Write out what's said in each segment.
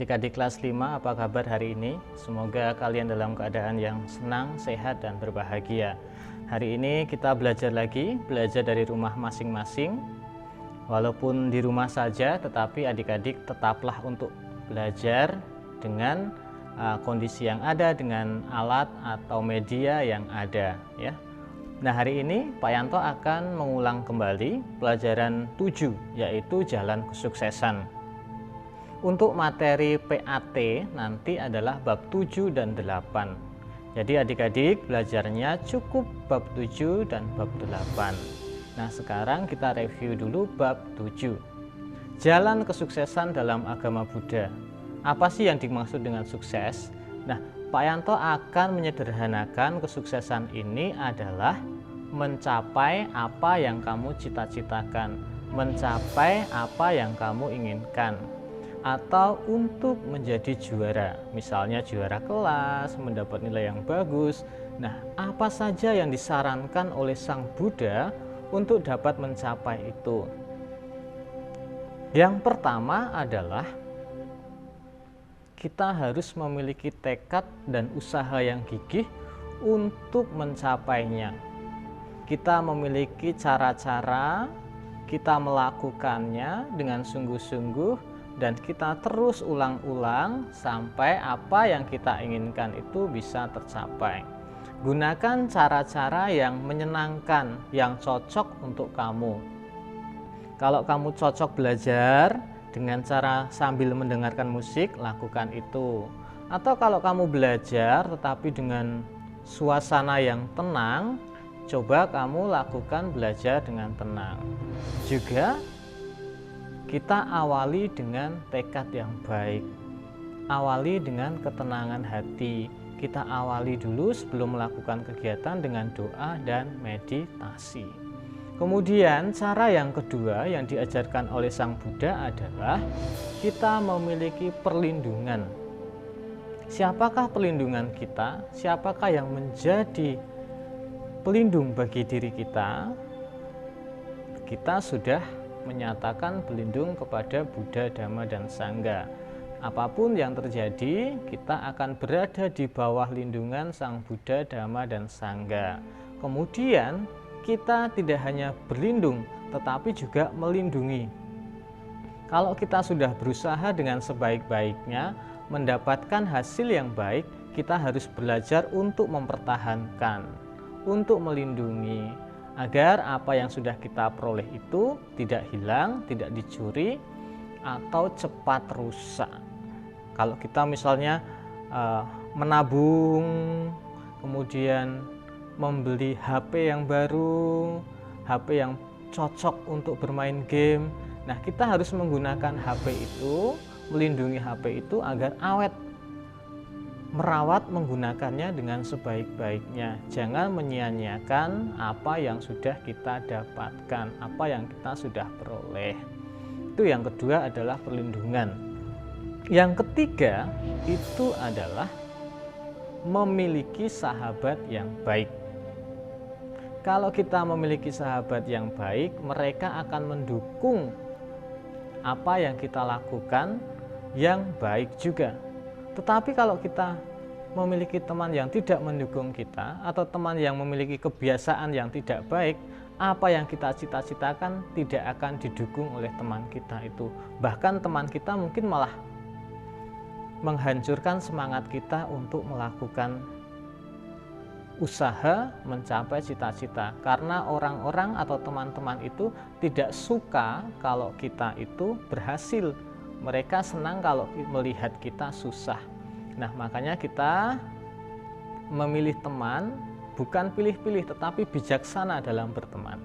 Adik-adik kelas 5, apa kabar hari ini? Semoga kalian dalam keadaan yang senang, sehat, dan berbahagia. Hari ini kita belajar dari rumah masing-masing. Walaupun di rumah saja, tetapi adik-adik tetaplah untuk belajar dengan kondisi yang ada, dengan alat atau media yang ada, ya. Nah, hari ini Pak Yanto akan mengulang kembali pelajaran 7, yaitu Jalan Kesuksesan. Untuk materi PAT nanti adalah bab 7 dan 8. Jadi adik-adik belajarnya cukup bab 7 dan bab 8. Nah, sekarang kita review dulu bab 7. Jalan kesuksesan dalam agama Buddha. Apa sih yang dimaksud dengan sukses? Nah, Pak Yanto akan menyederhanakan kesuksesan ini adalah mencapai apa yang kamu cita-citakan, mencapai apa yang kamu inginkan, atau untuk menjadi juara, misalnya juara kelas, mendapat nilai yang bagus. Nah, apa saja yang disarankan oleh Sang Buddha untuk dapat mencapai itu? Yang pertama adalah kita harus memiliki tekad dan usaha yang gigih untuk mencapainya. Kita memiliki cara-cara, kita melakukannya dengan sungguh-sungguh, dan kita terus ulang-ulang sampai apa yang kita inginkan itu bisa tercapai. Gunakan cara-cara yang menyenangkan, yang cocok untuk kamu. Kalau kamu cocok belajar dengan cara sambil mendengarkan musik, lakukan itu. Atau kalau kamu belajar tetapi dengan suasana yang tenang, coba kamu lakukan belajar dengan tenang. Juga kita awali dengan tekad yang baik, awali dengan ketenangan hati. Kita awali dulu sebelum melakukan kegiatan dengan doa dan meditasi. Kemudian cara yang kedua yang diajarkan oleh Sang Buddha adalah kita memiliki perlindungan. Siapakah perlindungan kita? Siapakah yang menjadi pelindung bagi diri kita? Kita sudah menyatakan pelindung kepada Buddha, Dhamma, dan Sangha. Apapun yang terjadi, kita akan berada di bawah lindungan Sang Buddha, Dhamma, dan Sangha. Kemudian kita tidak hanya berlindung, tetapi juga melindungi. Kalau kita sudah berusaha dengan sebaik-baiknya mendapatkan hasil yang baik, kita harus belajar untuk mempertahankan, untuk melindungi, agar apa yang sudah kita peroleh itu tidak hilang, tidak dicuri, atau cepat rusak. Kalau kita misalnya menabung, kemudian membeli HP yang baru, HP yang cocok untuk bermain game, nah kita harus menggunakan HP itu, melindungi HP itu agar awet, merawat menggunakannya dengan sebaik-baiknya. Jangan menyia-nyiakan apa yang sudah kita dapatkan, apa yang kita sudah peroleh. Itu yang kedua adalah perlindungan. Yang ketiga itu adalah memiliki sahabat yang baik. Kalau kita memiliki sahabat yang baik, mereka akan mendukung apa yang kita lakukan yang baik juga. Tetapi kalau kita memiliki teman yang tidak mendukung kita, atau teman yang memiliki kebiasaan yang tidak baik, apa yang kita cita-citakan tidak akan didukung oleh teman kita itu. Bahkan teman kita mungkin malah menghancurkan semangat kita untuk melakukan usaha mencapai cita-cita. Karena orang-orang atau teman-teman itu tidak suka kalau kita itu berhasil. Mereka senang kalau melihat kita susah. Nah, makanya kita memilih teman bukan pilih-pilih, tetapi bijaksana dalam berteman.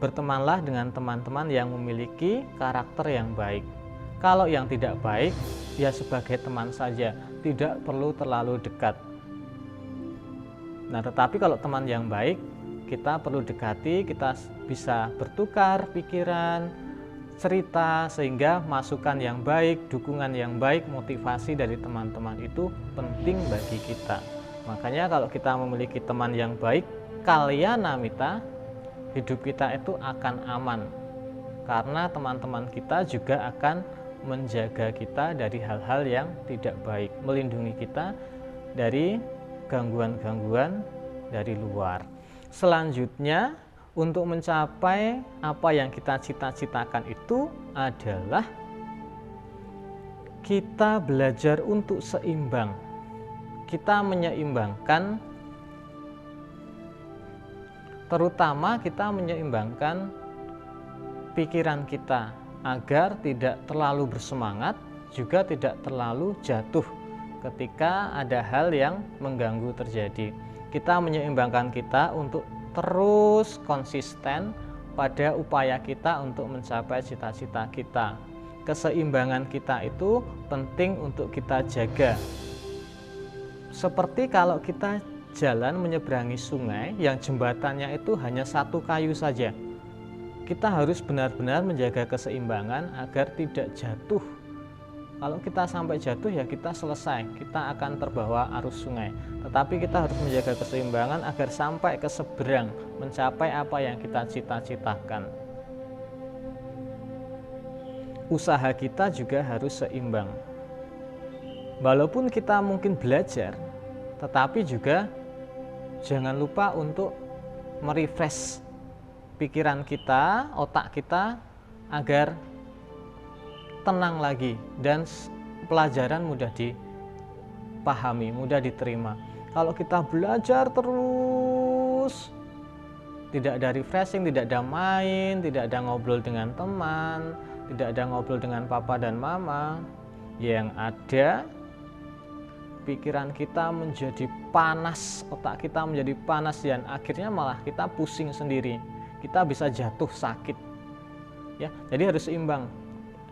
Bertemanlah dengan teman-teman yang memiliki karakter yang baik. Kalau yang tidak baik, ya sebagai teman saja, tidak perlu terlalu dekat. Nah, tetapi kalau teman yang baik, kita perlu dekati, kita bisa bertukar pikiran, cerita, sehingga masukan yang baik, dukungan yang baik, motivasi dari teman-teman itu penting bagi kita. Makanya kalau kita memiliki teman yang baik, kalyanamita, hidup kita itu akan aman. Karena teman-teman kita juga akan menjaga kita dari hal-hal yang tidak baik, melindungi kita dari gangguan-gangguan dari luar. Selanjutnya, untuk mencapai apa yang kita cita-citakan itu adalah kita belajar untuk seimbang. Kita menyeimbangkan, terutama kita menyeimbangkan pikiran kita agar tidak terlalu bersemangat, juga tidak terlalu jatuh ketika ada hal yang mengganggu terjadi. Kita menyeimbangkan kita untuk terus konsisten pada upaya kita untuk mencapai cita-cita kita. Keseimbangan kita itu penting untuk kita jaga. Seperti kalau kita jalan menyeberangi sungai yang jembatannya itu hanya satu kayu saja. Kita harus benar-benar menjaga keseimbangan agar tidak jatuh. Kalau kita sampai jatuh ya kita selesai, kita akan terbawa arus sungai. Tetapi kita harus menjaga keseimbangan agar sampai ke seberang, mencapai apa yang kita cita-citakan. Usaha kita juga harus seimbang. Walaupun kita mungkin belajar, tetapi juga jangan lupa untuk merefresh pikiran kita, otak kita agar tenang lagi dan pelajaran mudah dipahami, mudah diterima. Kalau kita belajar terus, tidak ada refreshing, tidak ada main, tidak ada ngobrol dengan teman, tidak ada ngobrol dengan papa dan mama, yang ada pikiran kita menjadi panas, otak kita menjadi panas dan akhirnya malah kita pusing sendiri. Kita bisa jatuh sakit. Ya, jadi harus seimbang.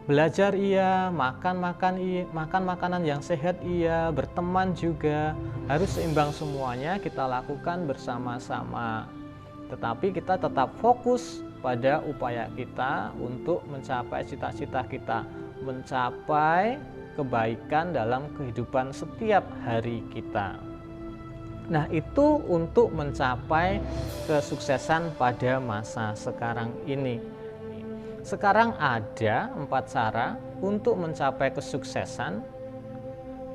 Belajar iya, makan makanan yang sehat iya, berteman juga, harus seimbang semuanya kita lakukan bersama-sama. Tetapi kita tetap fokus pada upaya kita untuk mencapai cita-cita kita, mencapai kebaikan dalam kehidupan setiap hari kita. Nah, itu untuk mencapai kesuksesan pada masa sekarang ini. Sekarang ada 4 cara untuk mencapai kesuksesan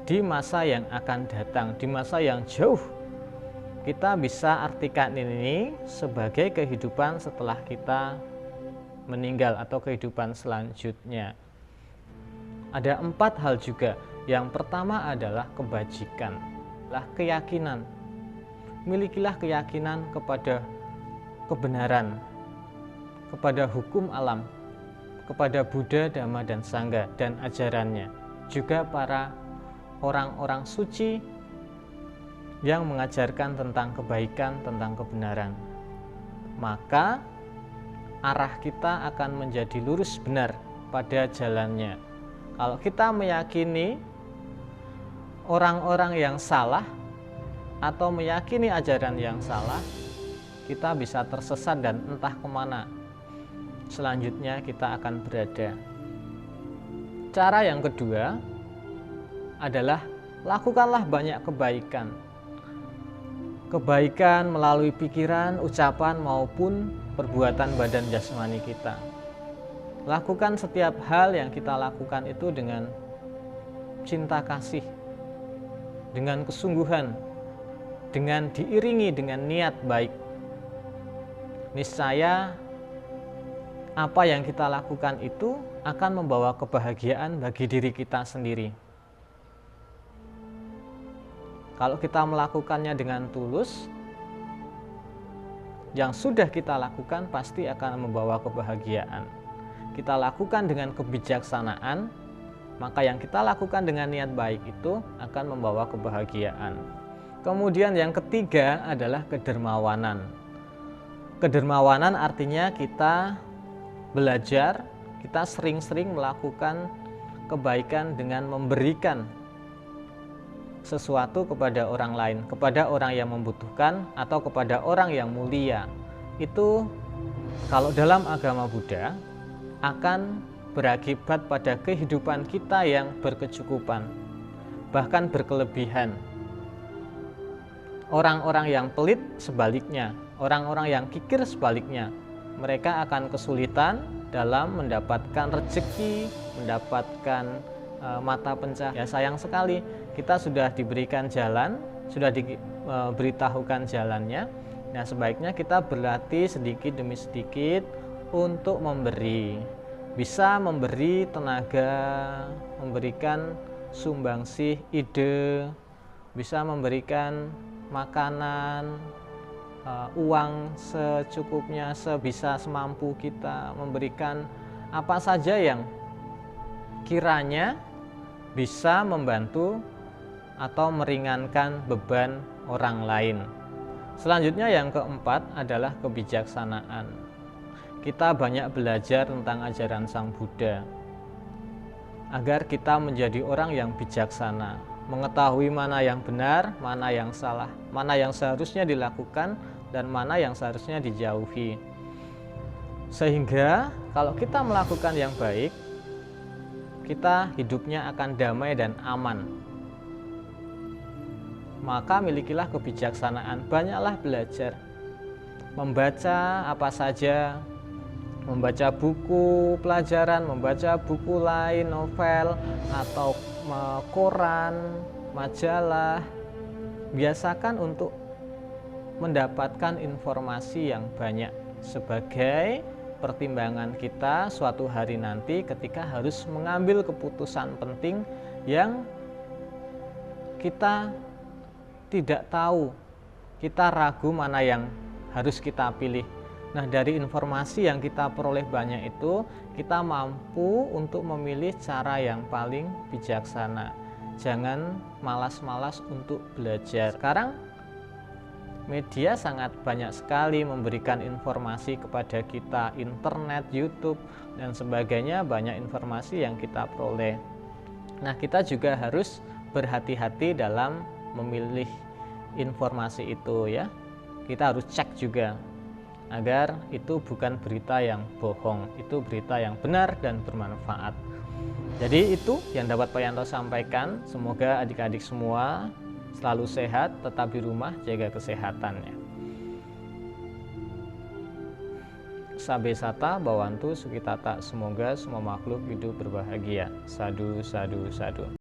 di masa yang akan datang, di masa yang jauh. Kita bisa artikan ini sebagai kehidupan setelah kita meninggal atau kehidupan selanjutnya. Ada 4 hal juga. Yang pertama adalah kebajikan, keyakinan. Milikilah keyakinan kepada kebenaran, kepada hukum alam, kepada Buddha, Dhamma, dan Sangha dan ajarannya. Juga para orang-orang suci yang mengajarkan tentang kebaikan, tentang kebenaran. Maka arah kita akan menjadi lurus benar pada jalannya. Kalau kita meyakini orang-orang yang salah atau meyakini ajaran yang salah, kita bisa tersesat dan entah kemana selanjutnya kita akan berada. Cara yang kedua adalah lakukanlah banyak kebaikan. Kebaikan melalui pikiran, ucapan maupun perbuatan badan jasmani kita. Lakukan setiap hal yang kita lakukan itu dengan cinta kasih, dengan kesungguhan, dengan diiringi dengan niat baik. Niscaya apa yang kita lakukan itu akan membawa kebahagiaan bagi diri kita sendiri. Kalau kita melakukannya dengan tulus, yang sudah kita lakukan pasti akan membawa kebahagiaan. Kita lakukan dengan kebijaksanaan, maka yang kita lakukan dengan niat baik itu akan membawa kebahagiaan. Kemudian yang ketiga adalah kedermawanan. Kedermawanan artinya kita belajar, kita sering-sering melakukan kebaikan dengan memberikan sesuatu kepada orang lain, kepada orang yang membutuhkan atau kepada orang yang mulia. Itu kalau dalam agama Buddha akan berakibat pada kehidupan kita yang berkecukupan, bahkan berkelebihan. Orang-orang yang pelit sebaliknya, orang-orang yang kikir sebaliknya, mereka akan kesulitan dalam mendapatkan rezeki, mendapatkan mata pencaharian. Ya, sayang sekali kita sudah diberikan jalan, sudah diberitahukan jalannya. Nah, sebaiknya kita berlatih sedikit demi sedikit untuk memberi. Bisa memberi tenaga, memberikan sumbangsih ide, bisa memberikan makanan, uang secukupnya, sebisa semampu kita, memberikan apa saja yang kiranya bisa membantu atau meringankan beban orang lain. Selanjutnya yang keempat adalah kebijaksanaan. Kita banyak belajar tentang ajaran Sang Buddha agar kita menjadi orang yang bijaksana, mengetahui mana yang benar, mana yang salah, mana yang seharusnya dilakukan dan mana yang seharusnya dijauhi. Sehingga kalau kita melakukan yang baik, kita hidupnya akan damai dan aman. Maka milikilah kebijaksanaan, banyaklah belajar, membaca apa saja, membaca buku pelajaran, membaca buku lain, novel, atau koran, majalah. Biasakan untuk mendapatkan informasi yang banyak sebagai pertimbangan kita suatu hari nanti ketika harus mengambil keputusan penting yang kita tidak tahu, kita ragu mana yang harus kita pilih. Nah, dari informasi yang kita peroleh banyak itu, kita mampu untuk memilih cara yang paling bijaksana. Jangan malas-malas untuk belajar. Sekarang media sangat banyak sekali memberikan informasi kepada kita, internet, YouTube, dan sebagainya, banyak informasi yang kita peroleh. Nah, kita juga harus berhati-hati dalam memilih informasi itu ya. Kita harus cek juga agar itu bukan berita yang bohong, itu berita yang benar dan bermanfaat. Jadi itu yang dapat Pak Yanto sampaikan. Semoga adik-adik semua selalu sehat, tetap di rumah, jaga kesehatannya. Sabe sata bawantu sukitata, semoga semua makhluk hidup berbahagia. Sadu, sadu, sadu.